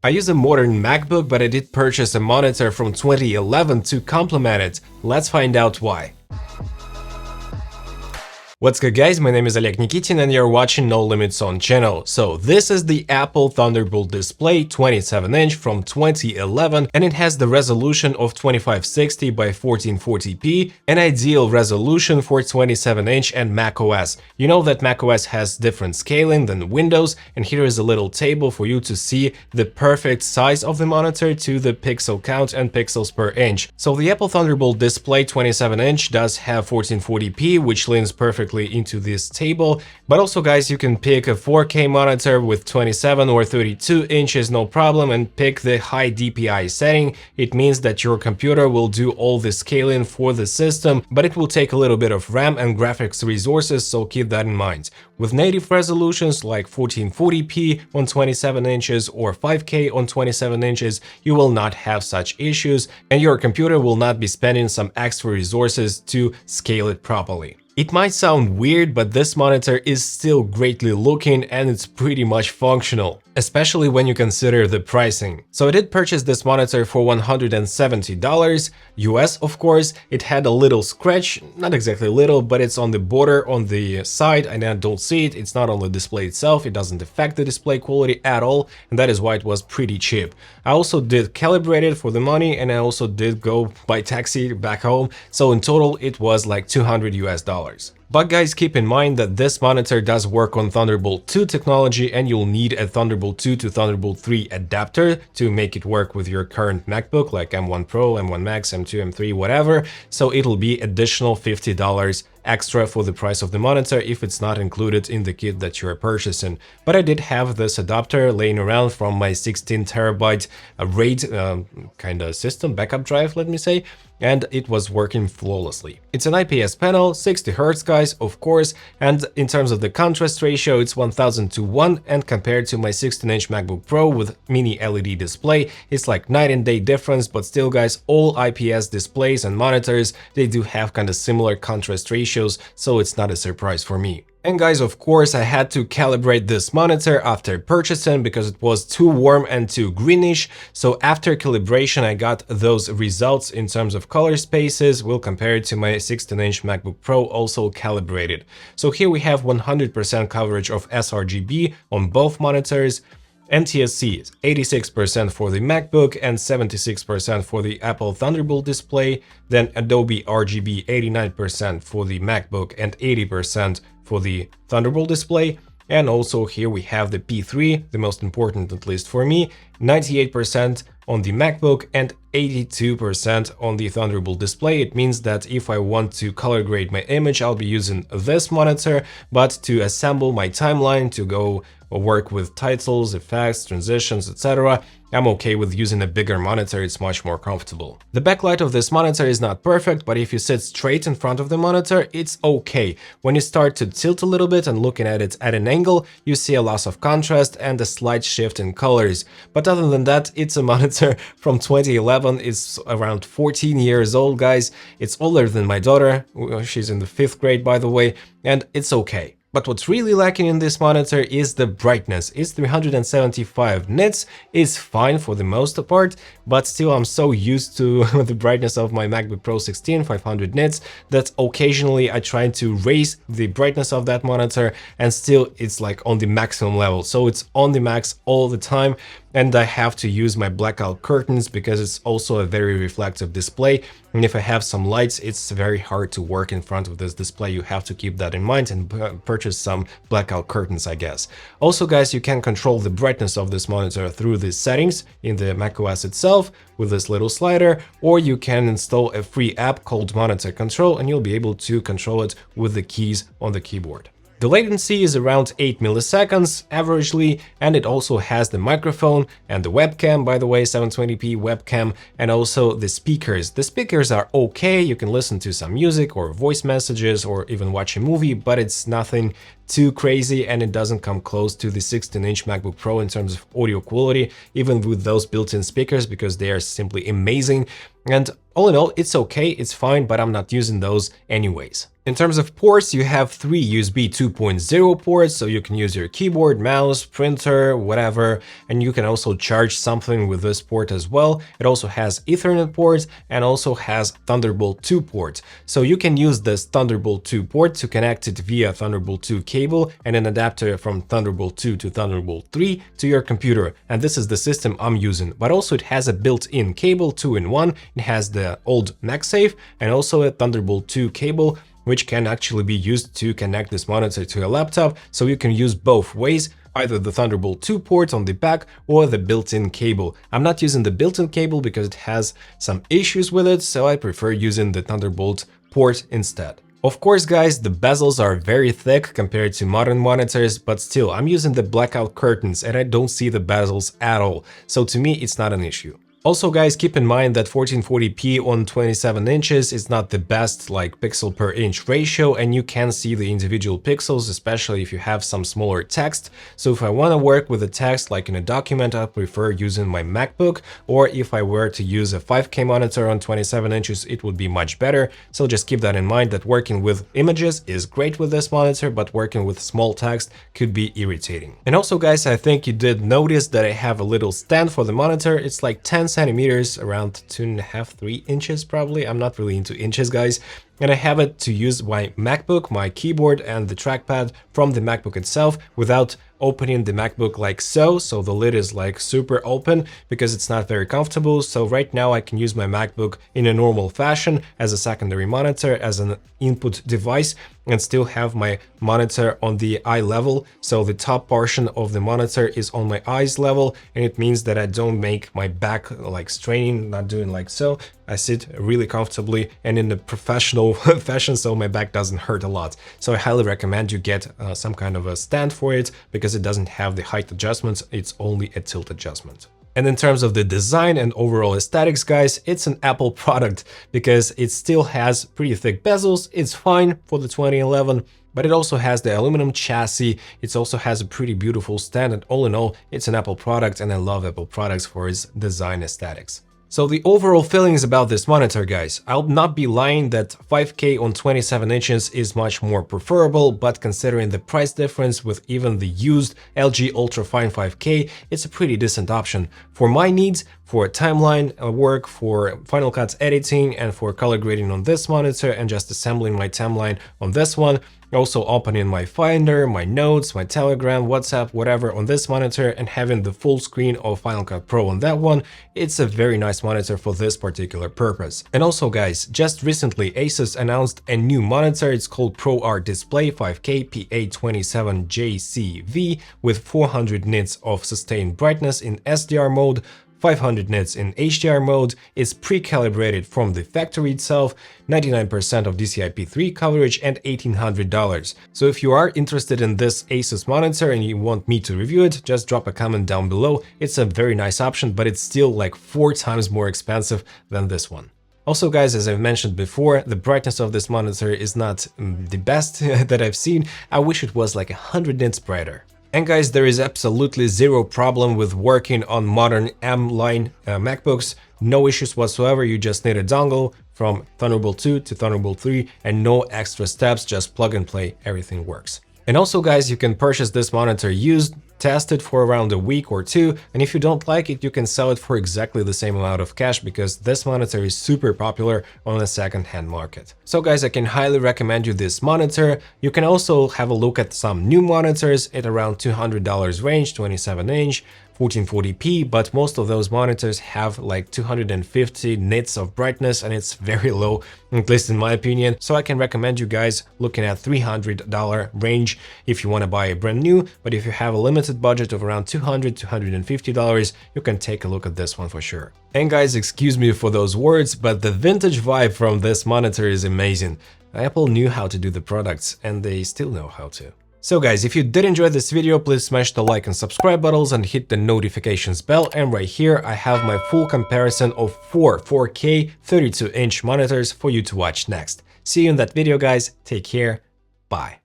I use a modern MacBook, but I did purchase a monitor from 2011 to complement it. Let's find out why. What's good guys, my name is Oleg Nikitin and you're watching No Limits On channel. So this is the Apple Thunderbolt display 27-inch from 2011 and it has the resolution of 2560 by 1440p, an ideal resolution for 27-inch and macOS. You know that macOS has different scaling than Windows, and here is a little table for you to see the perfect size of the monitor to the pixel count and pixels per inch. So the Apple Thunderbolt display 27-inch does have 1440p, which leans perfectly into this table, but also guys, you can pick a 4K monitor with 27 or 32 inches, no problem, and pick the high DPI setting. It means that your computer will do all the scaling for the system, but it will take a little bit of RAM and graphics resources, so keep that in mind. With native resolutions like 1440p on 27 inches or 5K on 27 inches, you will not have such issues, and your computer will not be spending some extra resources to scale it properly. It might sound weird, but this monitor is still greatly looking and it's pretty much functional, especially when you consider the pricing. So I did purchase this monitor for $170 US, of course. It had a little scratch, not exactly little, but it's on the border on the side and I don't see it. It's not on the display itself, it doesn't affect the display quality at all, and that is why it was pretty cheap. I also did calibrate it for the money and I also did go by taxi back home, so in total it was like $200 US. But guys, keep in mind that this monitor does work on Thunderbolt 2 technology and you'll need a Thunderbolt 2 to Thunderbolt 3 adapter to make it work with your current MacBook like M1 Pro, M1 Max, M2, M3, whatever. So it'll be additional $50 extra for the price of the monitor if it's not included in the kit that you're purchasing. But I did have this adapter laying around from my 16 terabyte RAID kind of system, backup drive, let me say, and it was working flawlessly. It's an IPS panel, 60 Hz guys, of course, and in terms of the contrast ratio, it's 1000 to 1, and compared to my 16-inch MacBook Pro with mini LED display, it's like night and day difference, but still guys, all IPS displays and monitors, they do have kind of similar contrast ratios, so it's not a surprise for me. And guys, of course, I had to calibrate this monitor after purchasing because it was too warm and too greenish. So after calibration, I got those results in terms of color spaces. We'll compare it to my 16-inch MacBook Pro, also calibrated. So here we have 100% coverage of sRGB on both monitors. NTSC is 86% for the MacBook and 76% for the Apple Thunderbolt display, then Adobe RGB 89% for the MacBook and 80% for the Thunderbolt display. And also here we have the P3, the most important at least for me, 98% on the MacBook and 82% on the Thunderbolt display. It means that if I want to color grade my image, I'll be using this monitor, but to assemble my timeline, to go work with titles, effects, transitions, etc., I'm okay with using a bigger monitor, it's much more comfortable. The backlight of this monitor is not perfect, but if you sit straight in front of the monitor, it's okay. When you start to tilt a little bit and looking at it at an angle, you see a loss of contrast and a slight shift in colors. But other than that, it's a monitor from 2011, it's around 14 years old, guys. It's older than my daughter, she's in the 5th grade by the way, and it's okay. But what's really lacking in this monitor is the brightness. It's 375 nits, it's fine for the most part, but still I'm so used to the brightness of my MacBook Pro 16, 500 nits, that occasionally I try to raise the brightness of that monitor and still it's like on the maximum level. So it's on the max all the time, and I have to use my blackout curtains because it's also a very reflective display, and if I have some lights, it's very hard to work in front of this display. You have to keep that in mind and purchase some blackout curtains, I guess. Also guys, you can control the brightness of this monitor through the settings in the macOS itself with this little slider, or you can install a free app called Monitor Control and you'll be able to control it with the keys on the keyboard. The latency is around 8 milliseconds averagely, and it also has the microphone and the webcam, by the way, 720p webcam, and also the speakers. The speakers are okay, you can listen to some music or voice messages or even watch a movie, but it's nothing too crazy and it doesn't come close to the 16-inch MacBook Pro in terms of audio quality, even with those built-in speakers, because they are simply amazing. And all in all, it's okay, it's fine, but I'm not using those anyways. In terms of ports, you have 3 USB 2.0 ports, so you can use your keyboard, mouse, printer, whatever, and you can also charge something with this port as well. It also has Ethernet ports and also has Thunderbolt 2 port. So you can use this Thunderbolt 2 port to connect it via Thunderbolt 2 cable and an adapter from Thunderbolt 2 to Thunderbolt 3 to your computer. And this is the system I'm using, but also it has a built-in cable 2-in-1. It has the old MagSafe and also a Thunderbolt 2 cable, which can actually be used to connect this monitor to a laptop, so you can use both ways, either the Thunderbolt 2 port on the back or the built-in cable. I'm not using the built-in cable because it has some issues with it, so I prefer using the Thunderbolt port instead. Of course, guys, the bezels are very thick compared to modern monitors, but still, I'm using the blackout curtains and I don't see the bezels at all, so to me it's not an issue. Also, guys, keep in mind that 1440p on 27 inches is not the best like pixel per inch ratio, and you can see the individual pixels, especially if you have some smaller text. So if I want to work with the text like in a document, I prefer using my MacBook, or if I were to use a 5K monitor on 27 inches, it would be much better. So just keep that in mind, that working with images is great with this monitor, but working with small text could be irritating. And also, guys, I think you did notice that I have a little stand for the monitor. It's like 10 centimeters, around 2.5–3 inches probably. I'm not really into inches, guys. And I have it to use my MacBook, my keyboard and the trackpad from the MacBook itself without opening the MacBook like so. So the lid is like super open because it's not very comfortable. So right now I can use my MacBook in a normal fashion as a secondary monitor, as an input device, and still have my monitor on the eye level. So the top portion of the monitor is on my eyes level, and it means that I don't make my back like straining, not doing like so. I sit really comfortably and in a professional fashion, so my back doesn't hurt a lot. So I highly recommend you get some kind of a stand for it, because it doesn't have the height adjustments, it's only a tilt adjustment. And in terms of the design and overall aesthetics, guys, it's an Apple product because it still has pretty thick bezels. It's fine for the 2011, but it also has the aluminum chassis. It also has a pretty beautiful stand, and all in all, it's an Apple product, and I love Apple products for its design aesthetics. So the overall feelings about this monitor, guys, I'll not be lying that 5K on 27 inches is much more preferable, but considering the price difference with even the used LG Ultrafine 5K, it's a pretty decent option. For my needs, for timeline work, for Final Cut editing, and for color grading on this monitor, and just assembling my timeline on this one, also opening my Finder, my Notes, my Telegram, WhatsApp, whatever on this monitor, and having the full screen of Final Cut Pro on that one, it's a very nice monitor for this particular purpose. And also, guys, just recently Asus announced a new monitor. It's called ProArt Display 5K PA27JCV with 400 nits of sustained brightness in SDR mode, 500 nits in HDR mode, is pre-calibrated from the factory itself, 99% of DCI-P3 coverage, and $1,800. So if you are interested in this Asus monitor and you want me to review it, just drop a comment down below. It's a very nice option, but it's still like 4 times more expensive than this one. Also, guys, as I've mentioned before, the brightness of this monitor is not the best that I've seen. I wish it was like 100 nits brighter. And guys, there is absolutely zero problem with working on modern M-line MacBooks. No issues whatsoever. You just need a dongle from Thunderbolt 2 to Thunderbolt 3 and no extra steps, just plug and play, everything works. And also, guys, you can purchase this monitor used, test it for around a week or 2, and if you don't like it, you can sell it for exactly the same amount of cash, because this monitor is super popular on the second-hand market. So guys, I can highly recommend you this monitor. You can also have a look at some new monitors at around $200 range, 27-inch, 1440p, but most of those monitors have like 250 nits of brightness, and it's very low, at least in my opinion. So I can recommend you guys looking at $300 range if you want to buy a brand new, but if you have a limited budget of around $200–250, you can take a look at this one for sure. And guys, excuse me for those words, but the vintage vibe from this monitor is amazing. Apple knew how to do the products, and they still know how to. So guys, if you did enjoy this video, please smash the like and subscribe buttons and hit the notifications bell. And right here, I have my full comparison of 4 4K 32-inch monitors for you to watch next. See you in that video, guys. Take care. Bye.